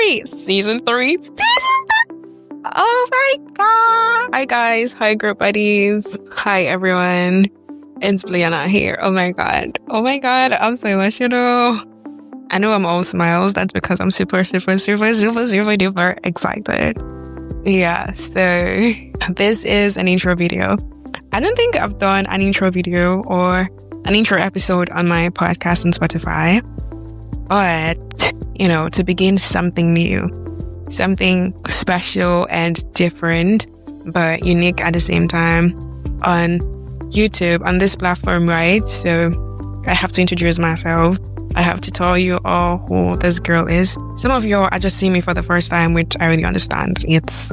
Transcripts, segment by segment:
3. Season 3. Oh my god. Hi guys. Hi group buddies. Hi everyone. It's Bleana here. Oh my god. I'm so emotional. I know I'm all smiles. That's because I'm super duper excited. Yeah, so this is an intro video. I don't think I've done an intro video or an intro episode on my podcast on Spotify. But, to begin something new, something special and different, but unique at the same time on YouTube, on this platform, right? So I have to introduce myself. I have to tell you all who this girl is. Some of you are just seeing me for the first time, which I really understand. It's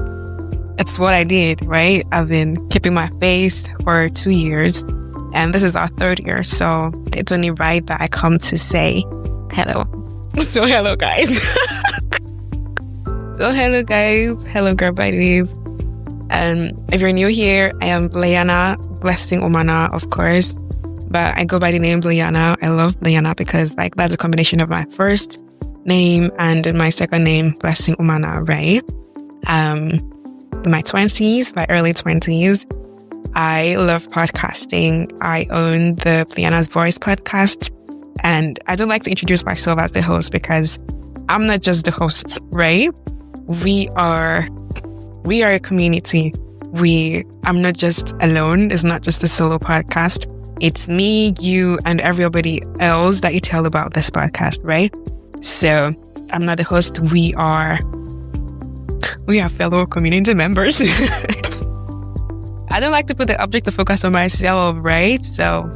what I did, right? I've been keeping my face for 2 years, and this is our 3rd year, so it's only right that I come to say hello. So hello, guys. Hello, girl buddies. If you're new here, I am Bleana, Blessing Umana, of course. But I go by the name Bleana. I love Bleana because that's a combination of my first name and my second name, Blessing Umana, right? In my 20s, my early 20s, I love podcasting. I own the Bleana's Voice podcast. And I don't like to introduce myself as the host because I'm not just the host, right? We are a community. I'm not just alone. It's not just a solo podcast. It's me, you, and everybody else that you tell about this podcast, right? So I'm not the host. We are fellow community members. I don't like to put the object of focus on myself, right? So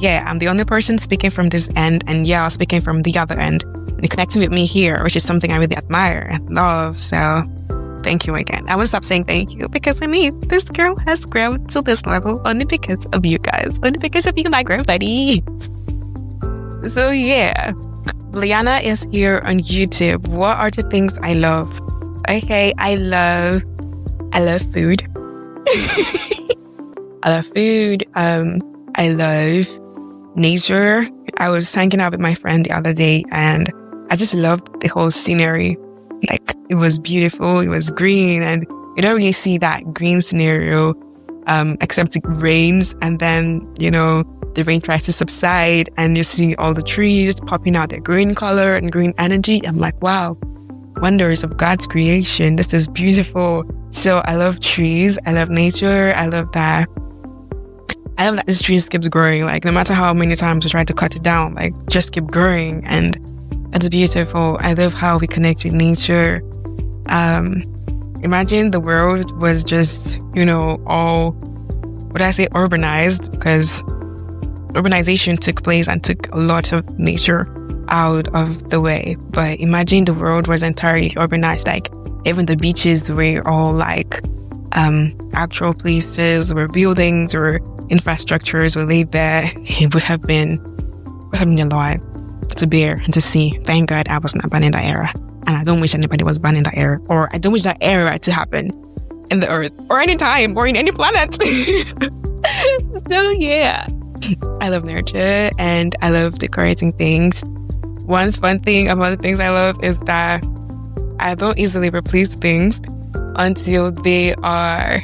yeah, I'm the only person speaking from this end, and y'all speaking from the other end. And you're connecting with me here, which is something I really admire and love. So thank you again. I won't stop saying thank you because this girl has grown to this level only because of you guys. Only because of you, my girl buddies. So yeah, Bleana is here on YouTube. What are the things I love? Okay, I love food. I love food. I love nature. I was hanging out with my friend the other day and I just loved the whole scenery. It was beautiful, it was green, and you don't really see that green scenario except it rains, and then, the rain tries to subside and you see all the trees popping out their green color and green energy. I'm like, wow, wonders of God's creation. This is beautiful. So I love trees. I love nature. I love that this tree keeps growing. No matter how many times you try to cut it down, just keep growing. And it's beautiful. I love how we connect with nature. Imagine the world was just, all, urbanized, because urbanization took place and took a lot of nature out of the way. But imagine the world was entirely urbanized. Even the beaches were all actual places, where buildings or infrastructures were laid there. It would have been a lot to bear and to see. Thank God I was not born in that era. And I don't wish anybody was born in that era. Or I don't wish that era to happen in the earth or any time or in any planet. So yeah, I love nature and I love decorating things. One fun thing about the things I love is that I don't easily replace things until they are,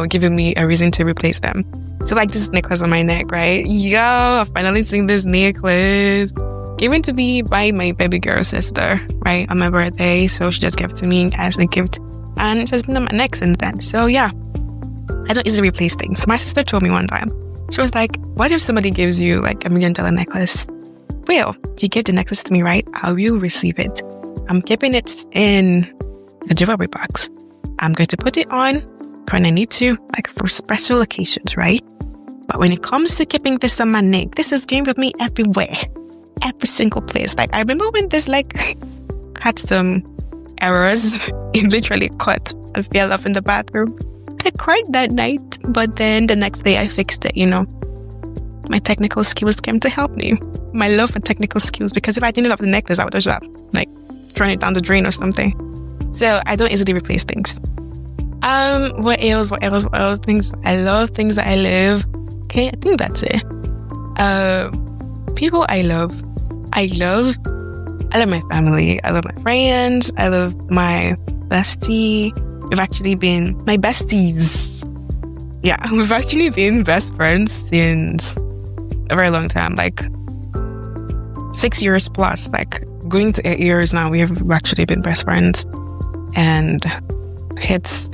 giving me a reason to replace them. So this necklace on my neck, right? Yo, I've finally seen this necklace given to me by my baby girl sister, right, on my birthday. So she just gave it to me as a gift, and it has been on my neck since then. So yeah, I don't easily replace things. My sister told me one time, she was like, what if somebody gives you $1 million necklace? Well, you give the necklace to me, right? I will receive it. I'm keeping it in a jewelry box. I'm going to put it on when I need to, for special occasions, right? But when it comes to keeping this on my neck, this is going with me everywhere. Every single place. I remember when this had some errors. It literally cut and fell off in the bathroom. I cried that night, but then the next day I fixed it, My technical skills came to help me. My love for technical skills, because if I didn't have the necklace, I would have thrown it down the drain or something. So I don't easily replace things. What else? Things I love, things that I live. Okay, I think that's it. People I love I love my family. I love my friends. I love my bestie. We've actually been my besties. Yeah, we've actually been best friends since a very long time, like 6 years plus, like going to 8 years now. We have actually been best friends, and it's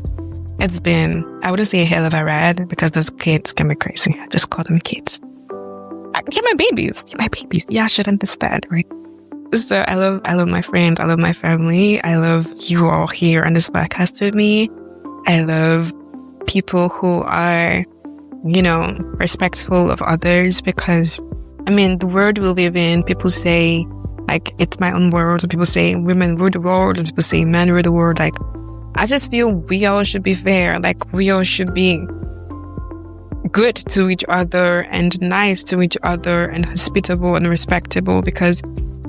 been, I wouldn't say a hell of a ride, because those kids can be crazy. I just call them kids. You're my babies. You're my babies. Yeah, I should understand, right? So I love my friends. I love my family. I love you all here on this podcast with me. I love people who are, respectful of others, because, the world we live in, people say, like, it's my own world. And people say women rule the world, and people say men rule the world. Like, I just feel we all should be fair. Like, we all should be good to each other and nice to each other and hospitable and respectable, because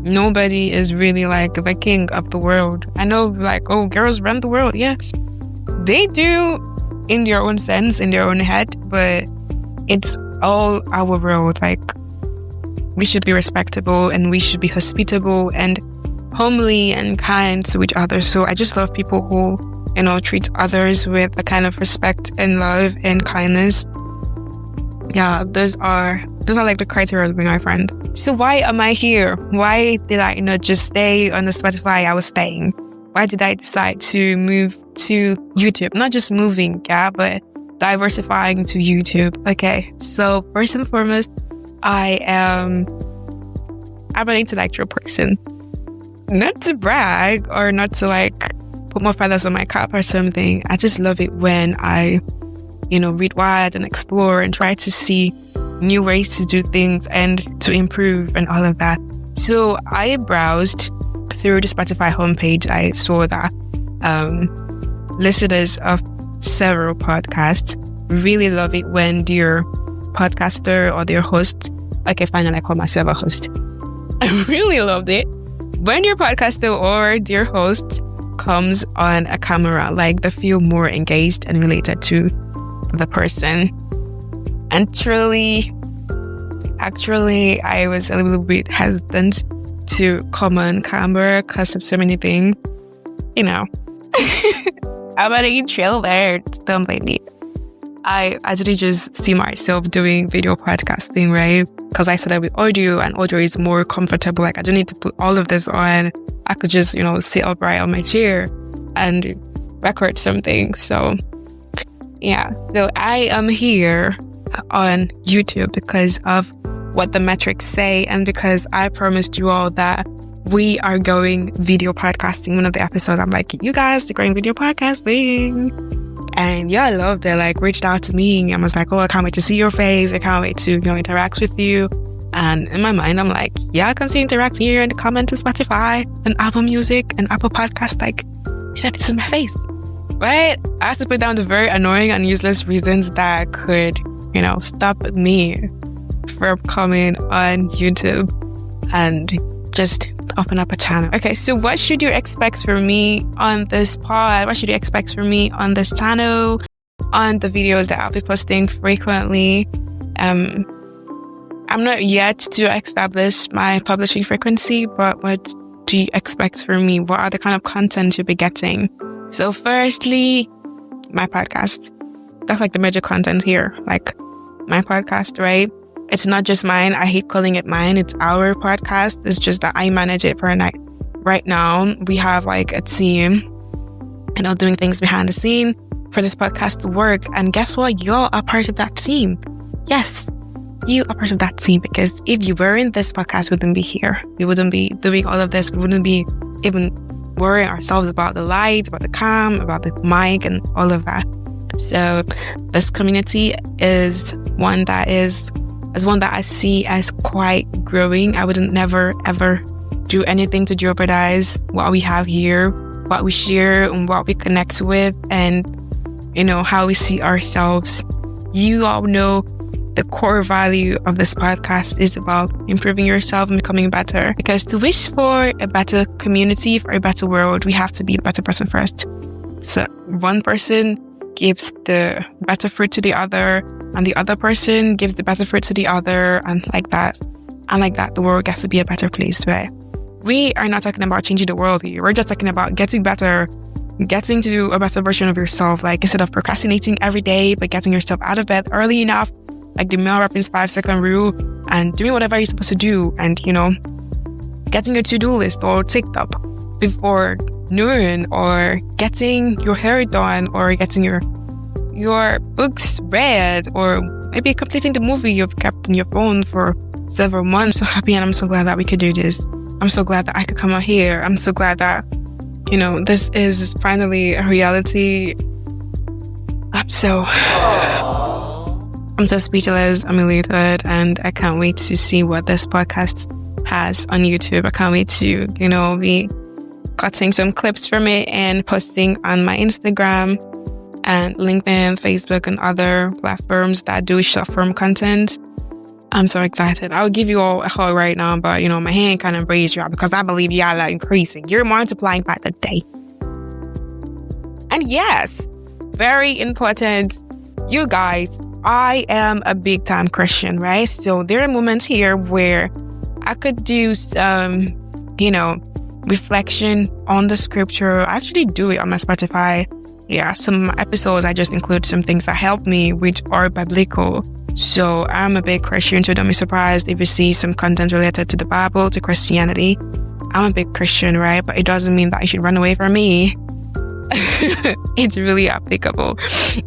nobody is really like the king of the world. I know, like, oh, girls run the world. Yeah, they do in their own sense, in their own head, but it's all our world. Like, we should be respectable, and we should be hospitable and homely and kind to each other. So I just love people who, treat others with a kind of respect and love and kindness. Yeah, those are like the criteria of being my friend. So why am I here? Why did I not just stay on the Spotify I was staying? Why did I decide to move to YouTube? Not just moving, but diversifying to YouTube. Okay, so first and foremost, I'm an intellectual person. Not to brag or not to like put more feathers on my cap or something. I just love it when I read wide and explore and try to see new ways to do things and to improve and all of that. So I browsed through the Spotify homepage. I saw that listeners of several podcasts really love it when their podcaster or their host, okay, finally I call myself a host. I really loved it when your podcaster or their host comes on a camera, like they feel more engaged and related to the person. And actually, I was a little bit hesitant to come on camera because of so many things. I'm an introvert. Don't blame me. I didn't just see myself doing video podcasting, right? Because I started with audio, and audio is more comfortable. Like, I don't need to put all of this on. I could just, sit upright on my chair and record something. So, yeah. So I am here on YouTube because of what the metrics say, and because I promised you all that we are going video podcasting. One of the episodes, I'm like, you guys are going video podcasting. And yeah, I loved it. Like, reached out to me and was like, oh, I can't wait to see your face. I can't wait to, interact with you. And in my mind, I'm like, yeah, I can see interact here in the comments on Spotify and Apple Music and Apple Podcast. Like, this is my face, right? I have to put down the very annoying and useless reasons that could, stop me from coming on YouTube and just open up a channel. Okay, so what should you expect from me on this pod? What should you expect from me on this channel, on the videos that I'll be posting frequently? I'm not yet to establish my publishing frequency, but what do you expect from me? What are the kind of content you'll be getting? So firstly, my podcast. That's like the major content here. Like, my podcast, right? It's not just mine. I hate calling it mine. It's our podcast. It's just that I manage it for a night. Right now, we have like a team, doing things behind the scene for this podcast to work. And guess what? Y'all are part of that team. Yes, you are part of that team, because if you weren't, this podcast wouldn't be here. We wouldn't be doing all of this. We wouldn't be even worrying ourselves about the light, about the cam, about the mic, and all of that. So this community is one that I see as quite growing. I wouldn't never ever do anything to jeopardize what we have here, what we share, and what we connect with, and how we see ourselves. You all know the core value of this podcast is about improving yourself and becoming better. Because to wish for a better community, for a better world, we have to be the better person first. So one person gives the better fruit to the other, and the other person gives the better fruit to the other, and like that, the world gets to be a better place, right? we are not talking about changing the world here. We're just talking about getting better, getting to do a better version of yourself. Like, instead of procrastinating every day, but getting yourself out of bed early enough, like the Mel Robbins 5-second rule, and doing whatever you're supposed to do, and, you know, getting your to-do list or ticked up before noon, or getting your hair done, or getting your books read, or maybe completing the movie you've kept in your phone for several months. So happy, and I'm so glad that we could do this. I'm so glad that I could come out here. I'm so glad that, you know, this is finally a reality. I'm so speechless. I'm elated, and I can't wait to see what this podcast has on YouTube. I can't wait to, you know, be cutting some clips from it and posting on my Instagram and LinkedIn, Facebook, and other platforms that do short form content. I'm so excited. I'll give you all a hug right now, but, you know, my hand can't embrace y'all because I believe y'all are increasing. You're multiplying by the day. And yes, very important, you guys, I am a big time Christian, right? So there are moments here where I could do some, you know, reflection on the scripture. I actually do it on my Spotify. Yeah, some episodes I just include some things that help me, which are biblical. So I'm a big Christian, so don't be surprised if you see some content related to the Bible, to Christianity. I'm a big Christian, right? But it doesn't mean that you should run away from me. It's really applicable.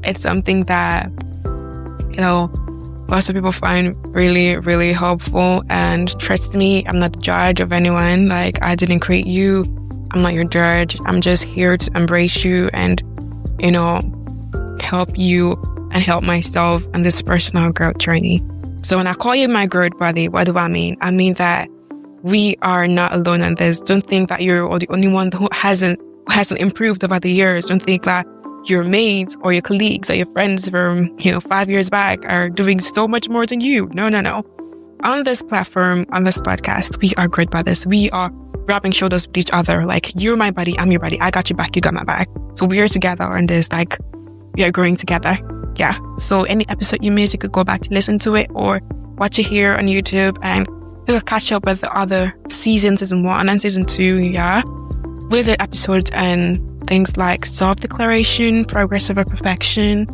It's something that, you know, lots of people find really, really helpful. And trust me, I'm not the judge of anyone. Like, I didn't create you. I'm not your judge. I'm just here to embrace you and, you know, help you and help myself on this personal growth journey. So when I call you my growth buddy, what do I mean? I mean that we are not alone in this. Don't think that you're the only one who hasn't improved over the years. Don't think that your mates or your colleagues or your friends from, you know, 5 years back are doing so much more than you. No. On this platform, on this podcast, we are great brothers. We are rubbing shoulders with each other. Like, you're my buddy, I'm your buddy. I got your back, you got my back. So we are together on this. Like, we are growing together. Yeah. So any episode you miss, you could go back to listen to it or watch it here on YouTube, and you could catch up with the other seasons, season 1 and season 2. Yeah. With the episodes and things like self-declaration, progress over perfection.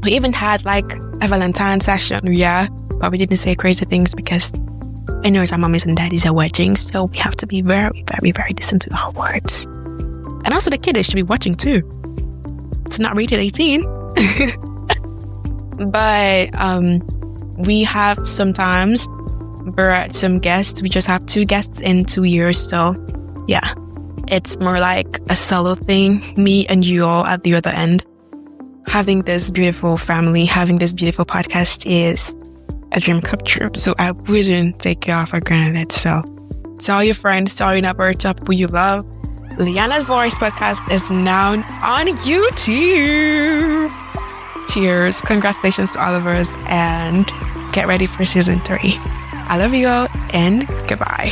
We even had like a Valentine session. Yeah. But we didn't say crazy things because I know our mommies and daddies are watching. So we have to be very, very, very decent to our words. And also the kiddies should be watching too. It's not rated 18. But we have sometimes brought some guests. We just have 2 guests in 2 years. So yeah, it's more like a solo thing. Me and you all at the other end. Having this beautiful family, having this beautiful podcast is a dream come true. So I wouldn't take you for granted. So tell your friends, tell your network, tell people you love. Bleana's Voice podcast is now on YouTube. Cheers. Congratulations to all of us, and get ready for season 3. I love you all, and goodbye.